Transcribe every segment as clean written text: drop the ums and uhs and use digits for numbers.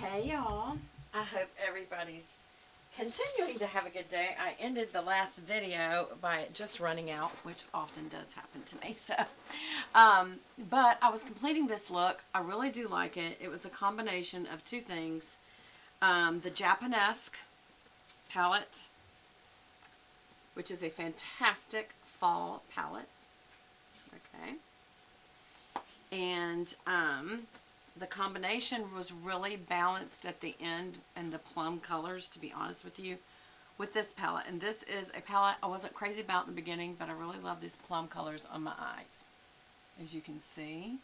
Hey y'all, I hope everybody's continuing to have a good day. I ended the last video by it just running out, which often does happen to me. But I was completing this look. I really do like it. It was a combination of two things. The Japanesque palette, which is a fantastic fall palette. Okay. And the combination was really balanced at the end in the plum colors, to be honest with you, with this palette. And this is a palette I wasn't crazy about in the beginning, but I really love these plum colors on my eyes, as you can see.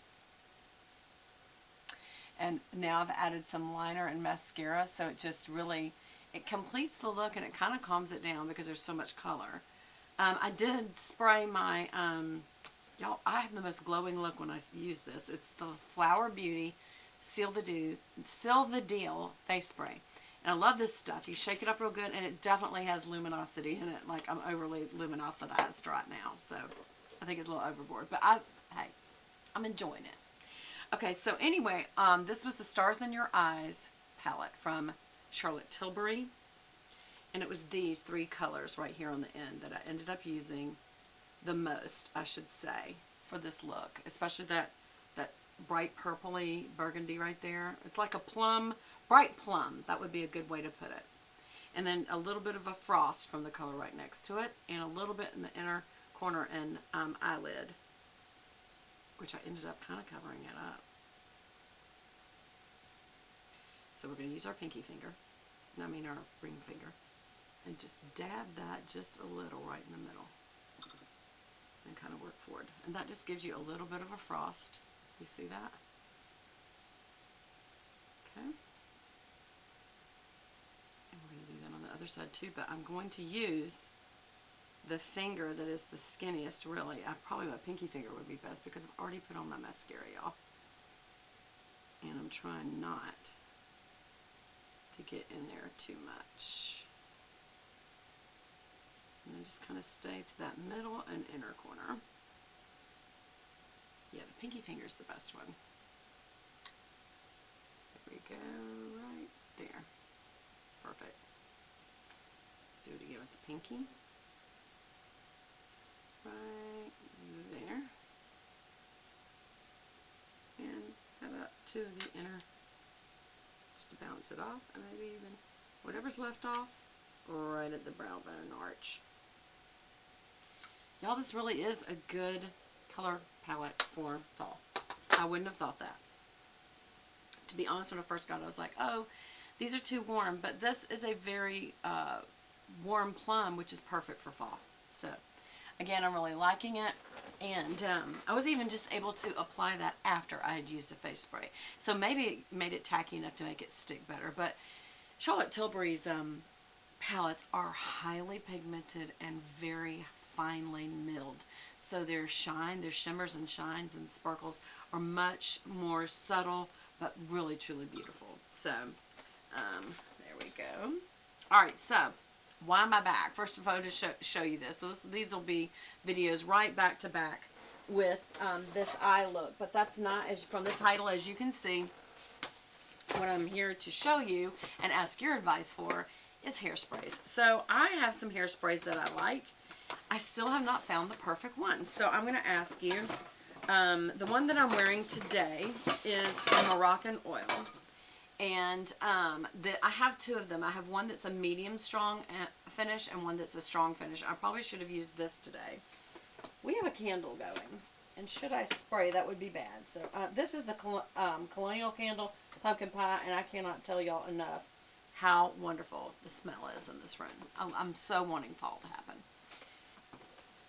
And now I've added some liner and mascara, so it just really, it completes the look and it kind of calms it down because there's so much color. I did spray my, y'all, I have the most glowing look when I use this. It's the Flower Beauty Seal the Deal face spray. And I love this stuff. You shake it up real good, and it definitely has luminosity in it. Like, I'm overly luminositized right now, so I think it's a little overboard. But hey, I'm enjoying it. Okay, so anyway, this was the Stars in Your Eyes palette from Charlotte Tilbury. And it was these three colors right here on the end that I ended up using the most, I should say, for this look. Especially that bright purpley burgundy right there. It's like a plum, bright plum. That would be a good way to put it. And then a little bit of a frost from the color right next to it. And a little bit in the inner corner and eyelid, which I ended up kind of covering it up. So we're going to use our pinky finger. I mean our ring finger. And just dab that just a little right in the middle. And kind of work forward. And that just gives you a little bit of a frost. You see that? Okay. And we're going to do that on the other side too, but I'm going to use the finger that is the skinniest, really. Probably my pinky finger would be best because I've already put on my mascara, y'all. And I'm trying not to get in there too much. And then just kind of stay to that middle and inner corner. Yeah, the pinky finger is the best one. There we go, right there. Perfect. Let's do it again with the pinky. Right there. And how about two of the inner, just to bounce it off, and maybe even whatever's left off, right at the brow bone arch. Y'all, this really is a good color palette for fall. I wouldn't have thought that. To be honest, when I first got it, I was like, oh, these are too warm. But this is a very warm plum, which is perfect for fall. So, again, I'm really liking it. And I was even just able to apply that after I had used a face spray. So maybe it made it tacky enough to make it stick better. But Charlotte Tilbury's palettes are highly pigmented and very finely milled. So their shine, their shimmers and shines and sparkles are much more subtle, but really truly beautiful. So, there we go. Alright, so, why am I back? First of all, to show you this. So these will be videos right back to back with this eye look. But that's not, as from the title, as you can see, what I'm here to show you and ask your advice for is hairsprays. So I have some hairsprays that I like. I still have not found the perfect one. So I'm going to ask you, the one that I'm wearing today is from Moroccan Oil. And I have two of them. I have one that's a medium strong finish and one that's a strong finish. I probably should have used this today. We have a candle going. And should I spray, that would be bad. So this is the Colonial Candle Pumpkin Pie, and I cannot tell y'all enough how wonderful the smell is in this room. I'm so wanting fall to happen.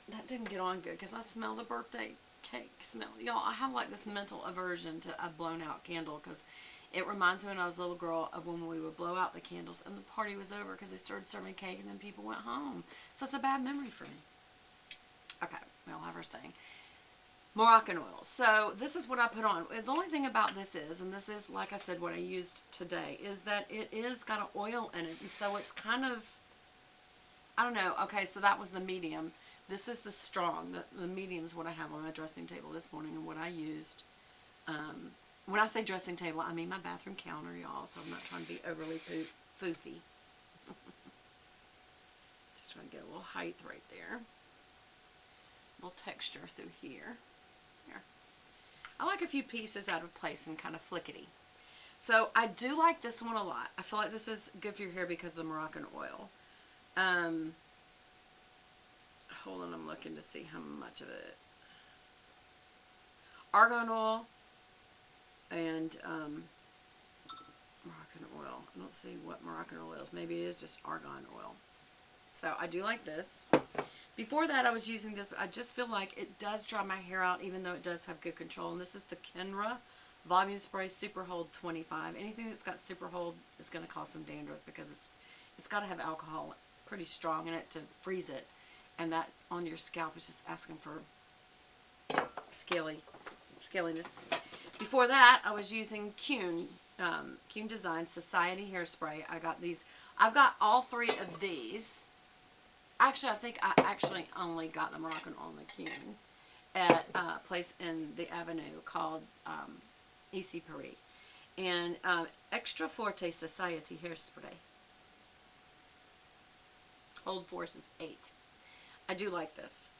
That didn't get on good because I smell the birthday cake smell. Y'all, I have like this mental aversion to a blown out candle because it reminds me when I was a little girl of when we would blow out the candles and the party was over because they started serving cake and then people went home. So it's a bad memory for me. Okay, we all have our thing. Moroccan Oil. So this is what I put on. The only thing about this is, and this is, like I said, what I used today, is that it is got an oil in it. And so it's kind of, I don't know. Okay, so that was the medium. This is the strong. The medium is what I have on my dressing table this morning and what I used when I say dressing table, I mean my bathroom counter, y'all, so I'm not trying to be overly foofy. Just trying to get a little height right there. A little texture through here. Here. I like a few pieces out of place and kind of flickety. So I do like this one a lot. I feel like this is good for your hair because of the Moroccan oil. Hold on, I'm looking to see how much of it. Argan oil and Moroccan oil. I don't see what Moroccan oil is. Maybe it is just argan oil. So I do like this. Before that I was using this, but I just feel like it does dry my hair out even though it does have good control. And this is the Kenra Volume Spray Super Hold 25. Anything that's got super hold is going to cause some dandruff because it's got to have alcohol pretty strong in it to freeze it. And that on your scalp is just asking for scaliness. Before that, I was using Kuhn Design Society Hairspray. I got these. I've got all three of these. Actually, I think I actually only got the Moroccan on the Kuhn at a place in the Avenue called Ici Paris. And Extra Forte Society Hairspray. Hold force is 8. I do like this.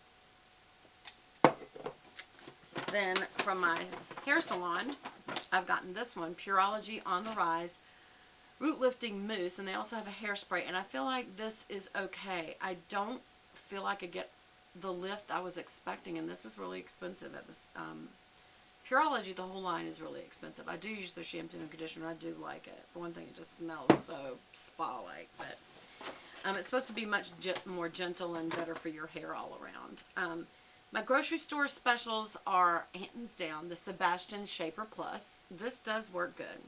Then from my hair salon, I've gotten this one, Pureology On the Rise Root Lifting Mousse, and they also have a hairspray, and I feel like this is okay. I don't feel like I get the lift I was expecting, and this is really expensive at this. Pureology, the whole line is really expensive. I do use their shampoo and conditioner. I do like it. For one thing, it just smells so spa-like, but it's supposed to be much more gentle and better for your hair all around. My grocery store specials are, hands down, the Sebastian Shaper Plus. This does work good.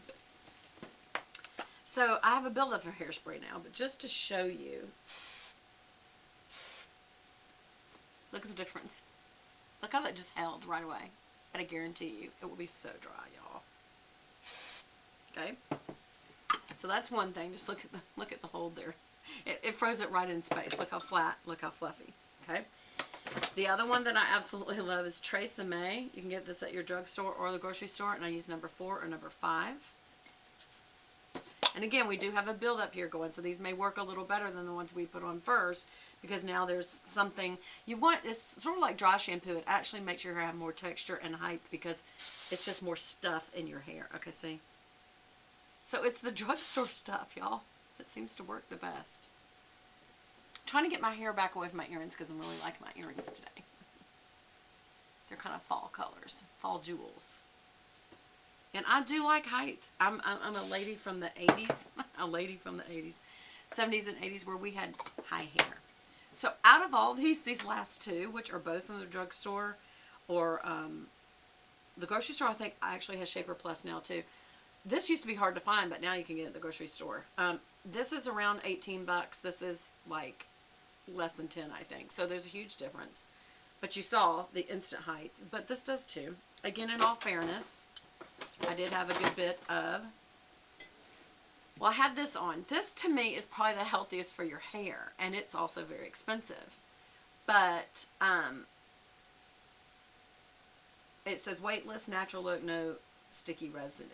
So I have a build-up for hairspray now, but just to show you, look at the difference. Look how that just held right away. And I guarantee you, it will be so dry, y'all. Okay? So that's one thing. Just look at the hold there. It froze it right in space. Look how flat, look how fluffy. Okay? The other one that I absolutely love is Tresemme. You can get this at your drugstore or the grocery store, and I use number 4 or number 5. And again, we do have a build-up here going, so these may work a little better than the ones we put on first, because now there's something you want. It's sort of like dry shampoo. It actually makes your hair have more texture and height because it's just more stuff in your hair. Okay, see? So it's the drugstore stuff, y'all, that seems to work the best. I'm trying to get my hair back away from my earrings because I'm really liking my earrings today. They're kind of fall colors, fall jewels. And I do like height. I'm a lady from the 80s, a lady from the 80s, 70s and 80s where we had high hair. So out of all these last two, which are both from the drugstore or the grocery store, I think actually has Shaper Plus now too. This used to be hard to find, but now you can get it at the grocery store. This is around 18 bucks. This is like less than 10, I think. So there's a huge difference. But you saw the instant height. But this does too. Again, in all fairness, I did have a good bit of, well, I had this on. This to me is probably the healthiest for your hair, and it's also very expensive. But it says weightless, natural look, no sticky residue,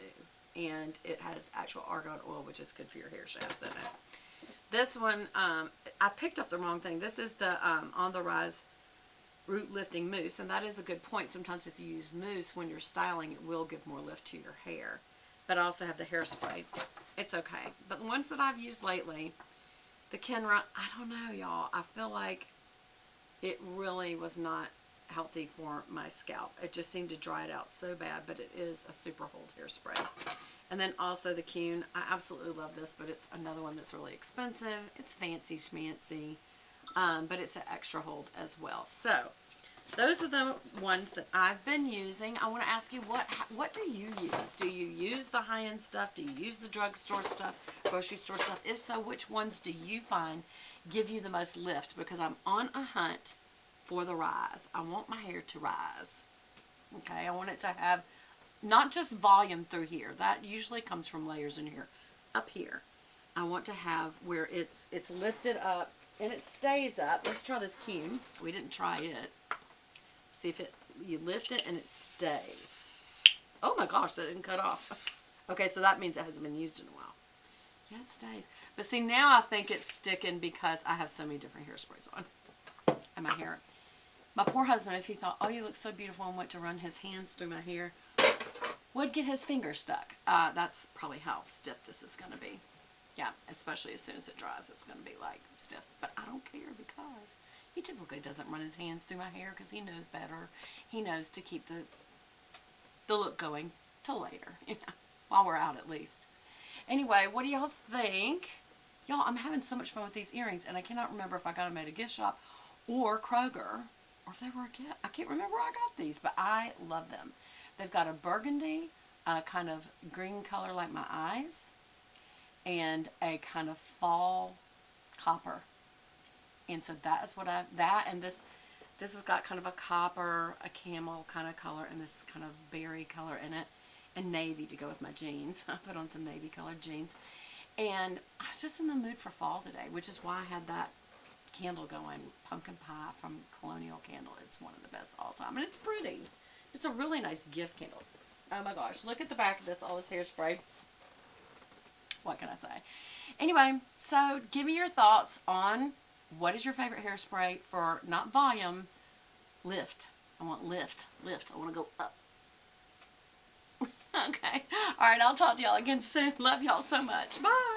and it has actual argan oil, which is good for your hair shafts in it. This one, I picked up the wrong thing. This is the On the Rise Root Lifting Mousse, and that is a good point. Sometimes if you use mousse when you're styling, it will give more lift to your hair. But I also have the hairspray. It's okay. But the ones that I've used lately, the Kenra, I don't know, y'all. I feel like it really was not healthy for my scalp. It just seemed to dry it out so bad, but it is a super hold hairspray. And then also the Kuhn. I absolutely love this, but it's another one that's really expensive. It's fancy schmancy. But it's an extra hold as well. So, those are the ones that I've been using. I want to ask you, what do you use? Do you use the high-end stuff? Do you use the drugstore stuff, grocery store stuff? If so, which ones do you find give you the most lift? Because I'm on a hunt for the rise. I want my hair to rise. Okay, I want it to have not just volume through here. That usually comes from layers in here. Up here, I want to have where it's lifted up. And it stays up. Let's try this Kuhn. We didn't try it. See if you lift it and it stays. Oh my gosh, that didn't cut off. Okay, so that means it hasn't been used in a while. Yeah, it stays. But see, now I think it's sticking because I have so many different hairsprays on. And my hair. My poor husband, if he thought, oh, you look so beautiful, and went to run his hands through my hair, would get his fingers stuck. That's probably how stiff this is going to be. Yeah, especially as soon as it dries, it's going to be like stiff. But I don't care because he typically doesn't run his hands through my hair because he knows better. He knows to keep the look going till later, while we're out at least. Anyway, what do y'all think? Y'all, I'm having so much fun with these earrings, and I cannot remember if I got them at a gift shop or Kroger, or if they were a gift. I can't remember where I got these, but I love them. They've got a burgundy, kind of green color like my eyes, and a kind of fall copper. And so that is what and this has got kind of a copper, a camel kind of color, and this kind of berry color in it, and navy to go with my jeans. I put on some navy colored jeans. And I was just in the mood for fall today, which is why I had that candle going, pumpkin pie from Colonial Candle. It's one of the best all time, and it's pretty. It's a really nice gift candle. Oh my gosh, look at the back of this, all this hairspray. What can I say? Anyway, so give me your thoughts on what is your favorite hairspray for, not volume, lift. I want lift. I want to go up. Okay. All right, I'll talk to y'all again soon. Love y'all so much. Bye.